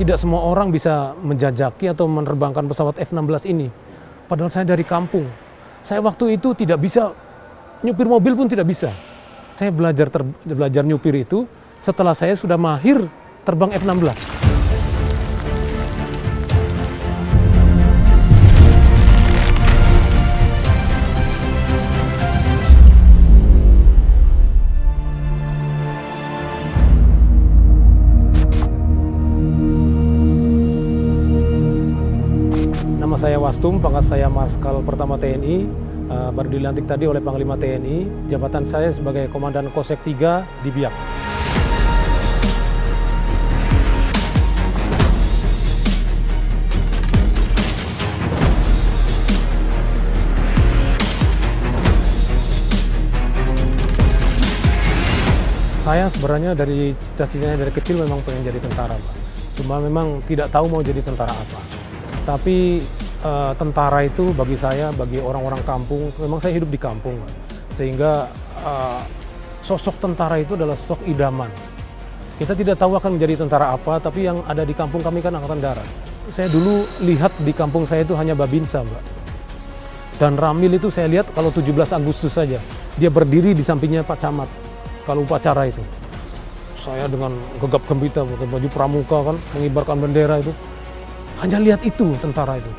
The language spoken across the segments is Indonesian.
tidak semua orang bisa menjajaki atau menerbangkan pesawat F-16 ini. Padahal saya dari kampung. Saya waktu itu tidak bisa, nyupir mobil pun tidak bisa. Saya belajar nyupir itu setelah saya sudah mahir terbang F-16. Nama saya Wastum, pangkat saya Marskal Pertama TNI, baru dilantik tadi oleh Panglima TNI. Jabatan saya sebagai Komandan Kosek 3 di Biak. Saya sebenarnya dari cita-citanya dari kecil memang pengen jadi tentara, Pak. Cuma memang tidak tahu mau jadi tentara apa. Tapi tentara itu bagi saya, bagi orang-orang kampung, memang saya hidup di kampung, Pak. Sehingga sosok tentara itu adalah sosok idaman. Kita tidak tahu akan menjadi tentara apa, tapi yang ada di kampung kami kan Angkatan Darat. Saya dulu lihat di kampung saya itu hanya Babinsa, Mbak. Dan Ramil itu saya lihat kalau 17 Agustus saja, dia berdiri di sampingnya Pak Camat. Kalau upacara itu, saya dengan gegap gempita pakai baju pramuka kan, mengibarkan bendera itu, hanya lihat itu tentara itu,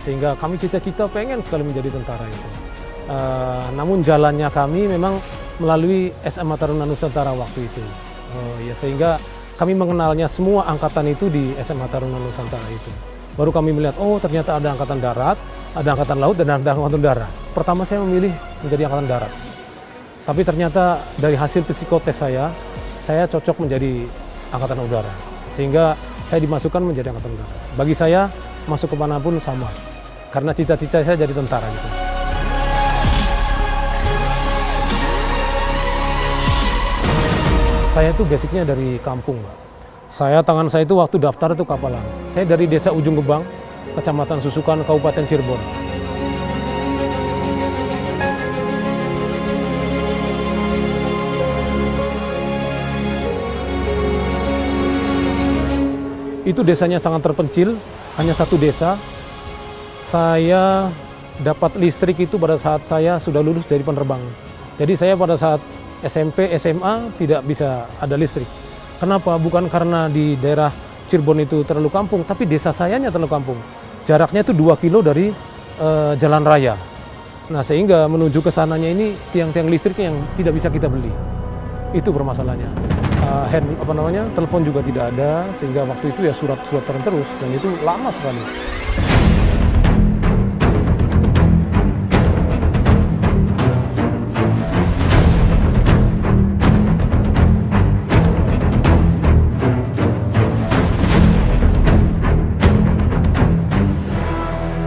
sehingga kami cita-cita pengen sekali menjadi tentara itu. Namun jalannya kami memang melalui SMA Taruna Nusantara waktu itu, ya sehingga kami mengenalnya semua angkatan itu di SMA Taruna Nusantara itu. Baru kami melihat, oh ternyata ada angkatan darat, ada angkatan laut, dan ada angkatan udara. Pertama saya memilih menjadi angkatan darat. Tapi ternyata dari hasil psikotes saya cocok menjadi angkatan udara. Sehingga saya dimasukkan menjadi angkatan udara. Bagi saya, masuk kemanapun sama. Karena cita-cita saya jadi tentara gitu. Saya itu basicnya dari kampung, Mbak. Tangan saya itu waktu daftar itu kapalan. Saya dari desa Ujung Gebang, Kecamatan Susukan, Kabupaten Cirebon. Itu desanya sangat terpencil, hanya satu desa. Saya dapat listrik itu pada saat saya sudah lulus dari penerbang. Jadi saya pada saat SMP, SMA tidak bisa ada listrik. Kenapa? Bukan karena di daerah Cirebon itu terlalu kampung, tapi desa sayanya terlalu kampung. Jaraknya itu 2 kilo dari jalan raya. Nah sehingga menuju ke sananya ini tiang-tiang listriknya yang tidak bisa kita beli. Itu permasalahannya. Telepon juga tidak ada, sehingga waktu itu ya surat-surat terus, dan itu lama sekali.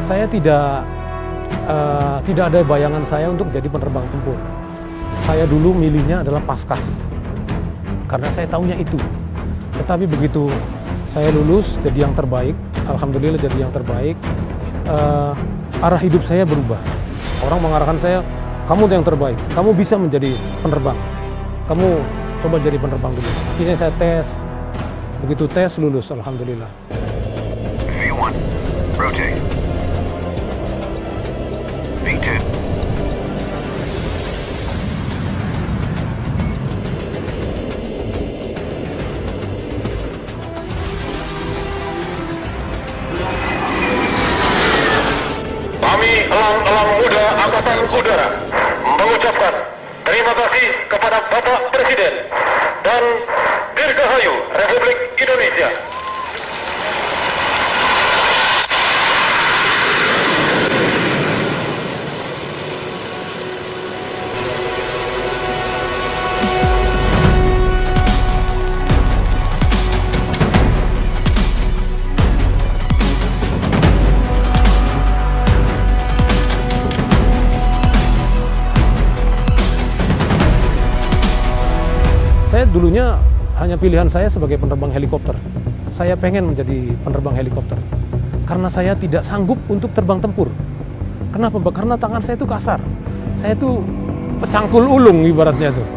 Saya tidak ada bayangan saya untuk jadi penerbang tempur. Saya dulu milihnya adalah Paskas. Karena saya tahunya itu. Tetapi begitu saya lulus jadi yang terbaik, alhamdulillah jadi yang terbaik, arah hidup saya berubah. Orang mengarahkan saya, kamu yang terbaik, kamu bisa menjadi penerbang, kamu coba jadi penerbang dulu. Akhirnya saya tes, begitu tes lulus, alhamdulillah. V1, rotate. V2. Elang-elang muda Angkatan Udara mengucapkan terima kasih kepada Bapak Presiden dan Dirgahayu Republik Indonesia. Saya dulunya hanya pilihan saya sebagai penerbang helikopter. Saya pengen menjadi penerbang helikopter. Karena saya tidak sanggup untuk terbang tempur. Kenapa, Mbak? Karena tangan saya itu kasar. Saya itu pecangkul ulung ibaratnya tuh.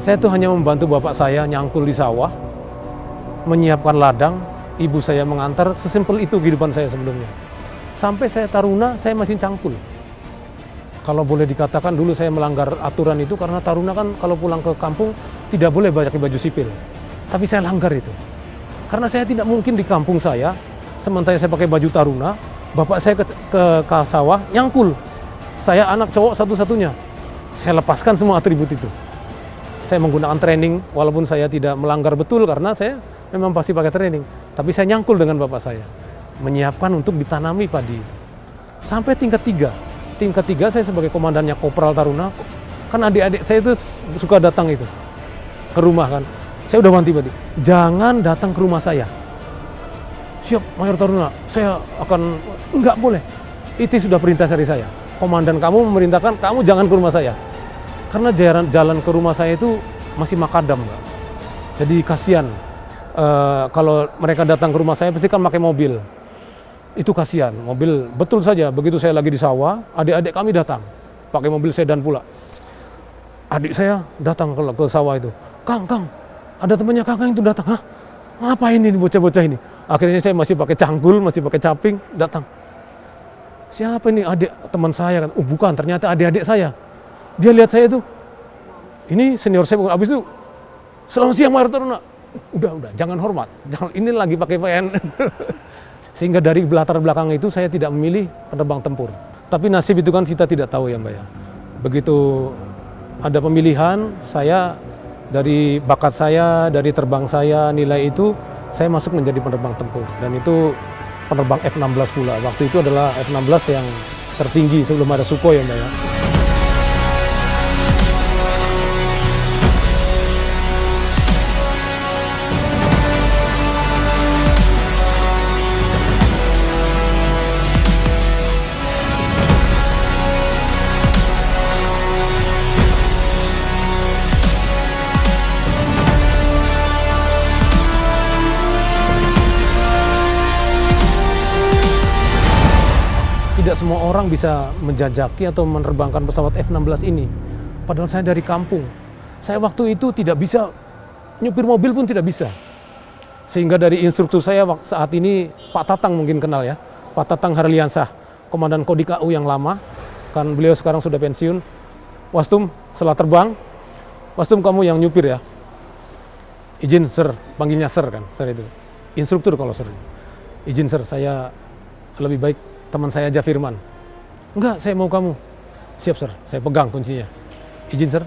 Saya tuh hanya membantu bapak saya nyangkul di sawah, menyiapkan ladang, ibu saya mengantar, sesimpel itu kehidupan saya sebelumnya. Sampai saya taruna, saya masih cangkul. Kalau boleh dikatakan dulu saya melanggar aturan itu karena taruna kan kalau pulang ke kampung tidak boleh pakai baju sipil. Tapi saya langgar itu. Karena saya tidak mungkin di kampung saya, sementara saya pakai baju taruna, bapak saya ke sawah nyangkul. Saya anak cowok satu-satunya. Saya lepaskan semua atribut itu. Saya menggunakan training walaupun saya tidak melanggar betul karena saya memang pasti pakai training. Tapi saya nyangkul dengan bapak saya. Menyiapkan untuk ditanami padi. Sampai tingkat 3. Tingkat 3 saya sebagai komandannya Kopral Taruna, kan adik-adik saya itu suka datang itu ke rumah kan. Saya udah wanti-wanti, jangan datang ke rumah saya. Siap, Mayor Taruna, saya akan, enggak boleh. Itu sudah perintah dari saya. Komandan kamu memerintahkan kamu jangan ke rumah saya. Karena jalan ke rumah saya itu masih makadam, Mbak. Jadi kasihan. Kalau mereka datang ke rumah saya pasti kan pakai mobil. Itu kasihan, mobil betul saja. Begitu saya lagi di sawah, adik-adik kami datang, pakai mobil sedan pula. Adik saya datang ke sawah itu, Kang, ada temannya Kang itu datang. Hah? Ngapain ini bocah-bocah ini? Akhirnya saya masih pakai cangkul, masih pakai caping, datang. Siapa ini adik teman saya kan? Oh bukan, ternyata adik-adik saya. Dia lihat saya tuh, ini senior saya, abis itu, selamat siang Mayor Taruna. Udah, jangan hormat, ini lagi pakai PN. Sehingga dari latar belakang itu saya tidak memilih penerbang tempur. Tapi nasib itu kan kita tidak tahu ya Mbak ya. Begitu ada pemilihan, saya dari bakat saya, dari terbang saya, nilai itu, saya masuk menjadi penerbang tempur. Dan itu penerbang F-16 pula. Waktu itu adalah F-16 yang tertinggi sebelum ada Sukhoi ya Mbak ya. Tidak semua orang bisa menjajaki atau menerbangkan pesawat F-16 ini. Padahal saya dari kampung. Saya waktu itu tidak bisa, nyupir mobil pun tidak bisa. Sehingga dari instruktur saya saat ini, Pak Tatang mungkin kenal ya. Pak Tatang Harliansah, Komandan Kodik AU yang lama. Kan beliau sekarang sudah pensiun. Wastum, setelah terbang, Wastum kamu yang nyupir ya. Izin Sir, panggilnya Sir kan, Sir itu. Instruktur kalau Sir. Izin Sir, saya lebih baik teman saya aja Firman. Enggak, saya mau kamu. Siap Sir, saya pegang kuncinya. Izin Sir,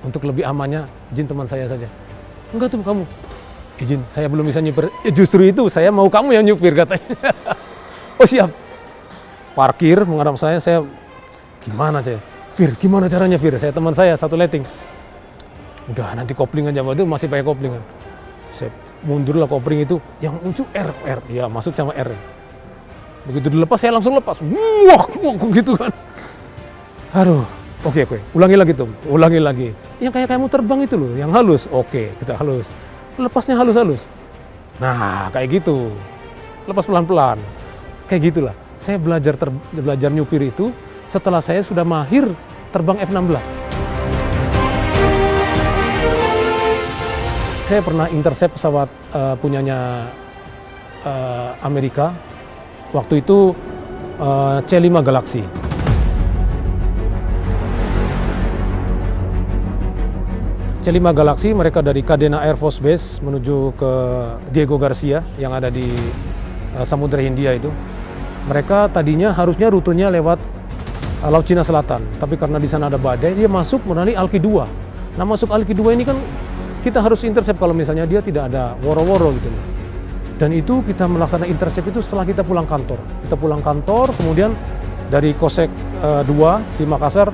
untuk lebih amannya, izin teman saya saja. Enggak tuh kamu. Izin, saya belum bisa nyupir. Justru itu, saya mau kamu yang nyupir katanya. Oh siap. Parkir, menghadap saya gimana saya? Fir, gimana caranya Fir? Saya teman saya, satu letting. Udah, nanti kopling aja, itu masih pakai kopling kan. Saya mundurlah kopling itu, yang muncul R. Ya, masuk sama R. Begitu dilepas, saya langsung lepas. Wah, gitu kan. Aduh, oke. Ulangi lagi tuh, ulangi lagi. Yang kayak kamu terbang itu loh, yang halus. Oke, kita halus. Lepasnya halus-halus. Nah, kayak gitu. Lepas pelan-pelan. Kayak gitulah. Saya belajar nyupir itu setelah saya sudah mahir terbang F-16. Saya pernah intercept pesawat punyanya Amerika. Waktu itu C5 Galaxy. C5 Galaxy mereka dari Kadena Air Force Base menuju ke Diego Garcia yang ada di Samudra Hindia itu. Mereka tadinya harusnya rutenya lewat Laut Cina Selatan, tapi karena di sana ada badai, dia masuk melalui Alki 2. Nah, masuk Alki 2 ini kan kita harus intercept kalau misalnya dia tidak ada woro-woro gitu. Dan itu kita melaksanakan intercept itu setelah kita pulang kantor. Kita pulang kantor, kemudian dari Kosek 2 di Makassar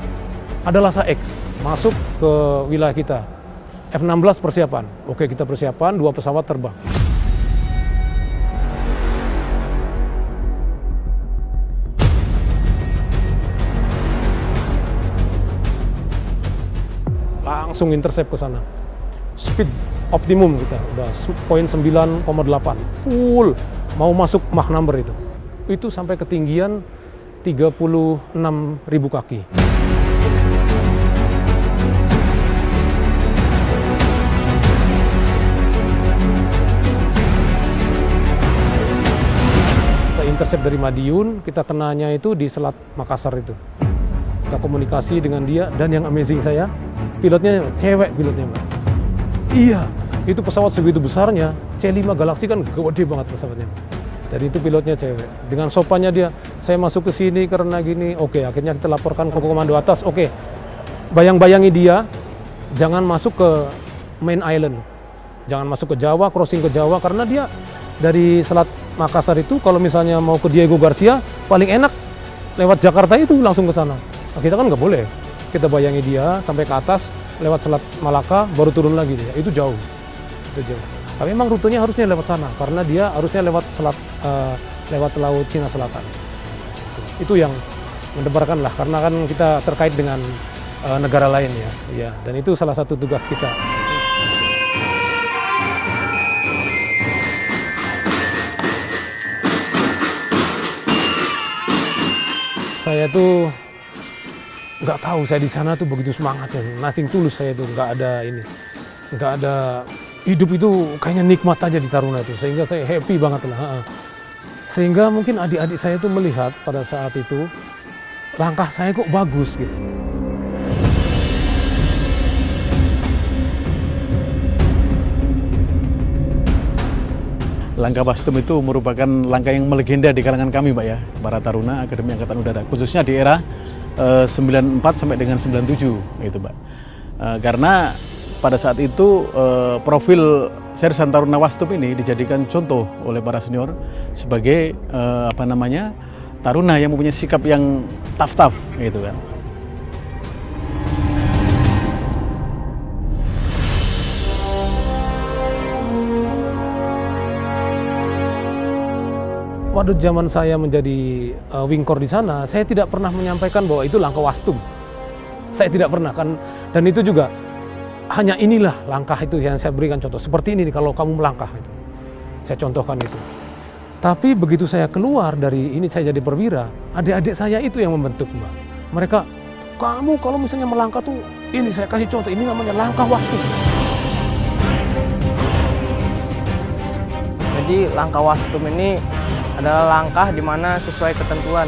ada Lhasa X masuk ke wilayah kita. F-16 persiapan. Oke, kita persiapan, 2 pesawat terbang. Langsung intercept ke sana. Speed optimum kita udah poin 9,8 full mau masuk Mach number itu sampai ketinggian 36.000 kaki. intercept dari Madiun, kita kenanya itu di Selat Makassar itu. Kita komunikasi dengan dia, dan yang amazing saya, pilotnya cewek pilotnya, Mbak. Iya, itu pesawat segitu besarnya, C5 Galaxy kan gede banget pesawatnya. Jadi itu pilotnya cewek. Dengan sopannya dia, saya masuk ke sini karena gini, oke, akhirnya kita laporkan ke komando atas, oke. Bayang-bayangi dia, jangan masuk ke main island. Jangan masuk ke Jawa, crossing ke Jawa, karena dia dari Selat Makassar itu, kalau misalnya mau ke Diego Garcia, paling enak lewat Jakarta itu langsung ke sana. Nah, kita kan nggak boleh. Kita bayangi dia sampai ke atas, lewat Selat Malaka, baru turun lagi dia. Itu jauh. Itu jauh. Tapi memang rutenya harusnya lewat sana, karena dia harusnya lewat lewat Laut Cina Selatan. Itu yang mendebarkan lah, karena kan kita terkait dengan negara lain ya. Ya, dan itu salah satu tugas kita. Saya tuh nggak tahu, saya di sana tuh begitu semangatnya, nothing tulus saya tuh, nggak ada ini, nggak ada, hidup itu kayaknya nikmat aja di Taruna itu, sehingga saya happy banget lah. Sehingga mungkin adik-adik saya tuh melihat pada saat itu langkah saya kok bagus gitu. Langkah Wastum itu merupakan langkah yang melegenda di kalangan kami, Pak ya, para Taruna Akademi Angkatan Udara, khususnya di era 94 sampai dengan 97 gitu, Pak. Karena pada saat itu profil Sersan Taruna Wastum ini dijadikan contoh oleh para senior sebagai taruna yang mempunyai sikap yang tough gitu kan. Waktu zaman saya menjadi wingkor di sana, saya tidak pernah menyampaikan bahwa itu langkah Wastum. Saya tidak pernah kan, dan itu juga hanya inilah langkah itu yang saya berikan contoh. Seperti ini nih, kalau kamu melangkah itu, saya contohkan itu. Tapi begitu saya keluar dari ini, saya jadi perwira, adik-adik saya itu yang membentuk, Mbak. Mereka, kamu kalau misalnya melangkah tuh, ini saya kasih contoh, ini namanya langkah Wastum. Jadi langkah Wastum ini adalah langkah di mana sesuai ketentuan,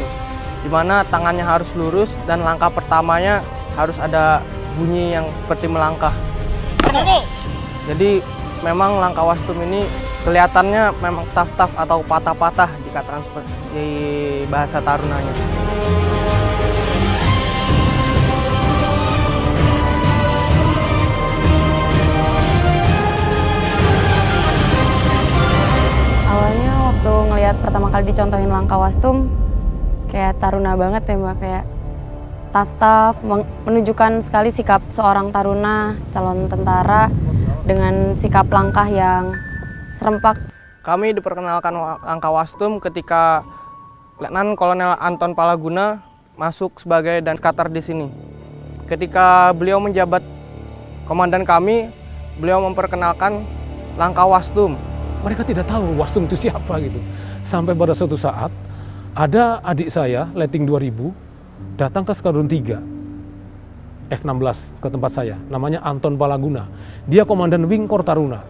di mana tangannya harus lurus dan langkah pertamanya harus ada bunyi yang seperti melangkah. Jadi memang langkah Wastum ini kelihatannya memang tough atau patah-patah dikatakan seperti di bahasa Tarunanya. Awalnya waktu ngelihat pertama kali dicontohin langkah Wastum, kayak Taruna banget ya Mbak, kayak tough, menunjukkan sekali sikap seorang Taruna, calon tentara, dengan sikap langkah yang serempak. Kami diperkenalkan langkah Wastum ketika Letnan Kolonel Anton Palaguna masuk sebagai Danskater di sini. Ketika beliau menjabat komandan kami, beliau memperkenalkan langkah Wastum. Mereka tidak tahu Wastum itu siapa gitu. Sampai pada suatu saat, ada adik saya, Leting 2000, datang ke Skadron 3, F-16 ke tempat saya. Namanya Anton Palaguna. Dia komandan Wingkor Taruna.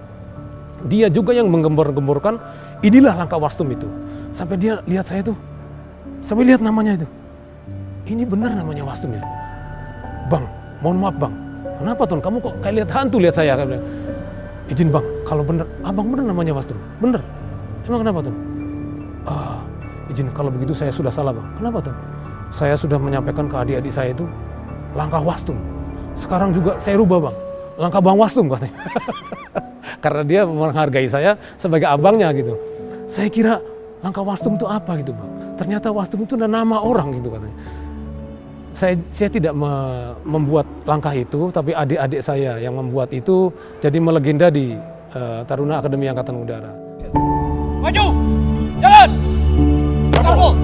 Dia juga yang menggembor-gemborkan, inilah langkah Wastum itu. Sampai dia lihat saya tuh, sampai lihat namanya itu. Ini benar namanya Wastum ya? Bang, mohon maaf Bang. Kenapa Ton? Kamu kok kayak lihat hantu lihat saya? Izin Bang, kalau bener, Abang bener namanya Wastum? Bener? Emang kenapa Ton? Izin, kalau begitu saya sudah salah Bang. Kenapa Ton? Saya sudah menyampaikan ke adik-adik saya itu langkah Wastum. Sekarang juga saya rubah Bang, langkah Bang Wastum katanya. Karena dia menghargai saya sebagai abangnya gitu. Saya kira langkah Wastum itu apa gitu Bang. Ternyata Wastum itu nama orang gitu katanya. Saya tidak membuat langkah itu, tapi adik-adik saya yang membuat itu jadi melegenda di Taruna Akademi Angkatan Udara. Maju! Jalan! Bertempur!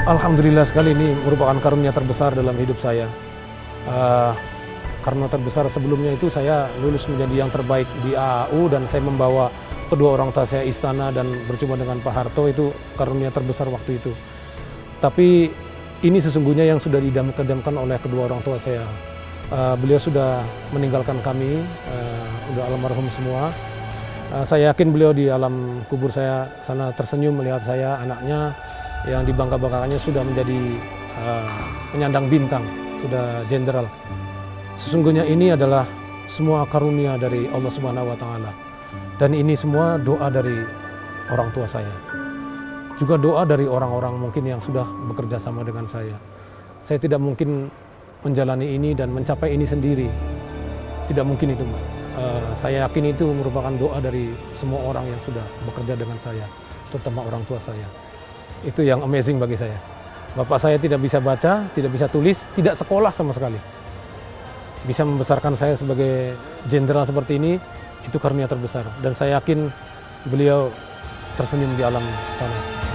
Alhamdulillah sekali, ini merupakan karunia terbesar dalam hidup saya. Karena terbesar sebelumnya itu saya lulus menjadi yang terbaik di AAU dan saya membawa kedua orang tua saya istana dan berjumpa dengan Pak Harto, itu karunia terbesar waktu itu. Tapi ini sesungguhnya yang sudah didamkan oleh kedua orang tua saya. Beliau sudah meninggalkan kami, udah almarhum semua. Saya yakin beliau di alam kubur saya sana tersenyum melihat saya, anaknya yang dibangga-banggakannya sudah menjadi penyandang bintang, sudah jenderal. Sesungguhnya ini adalah semua karunia dari Allah Subhanahu wa Ta'ala. Dan ini semua doa dari orang tua saya. Juga doa dari orang-orang mungkin yang sudah bekerja sama dengan saya. Saya tidak mungkin menjalani ini dan mencapai ini sendiri. Tidak mungkin itu, Mbak. Saya yakin itu merupakan doa dari semua orang yang sudah bekerja dengan saya, terutama orang tua saya. Itu yang amazing bagi saya. Bapak saya tidak bisa baca, tidak bisa tulis, tidak sekolah sama sekali. Bisa membesarkan saya sebagai jenderal seperti ini, itu karunia terbesar. Dan saya yakin beliau tersenyum di alam sana.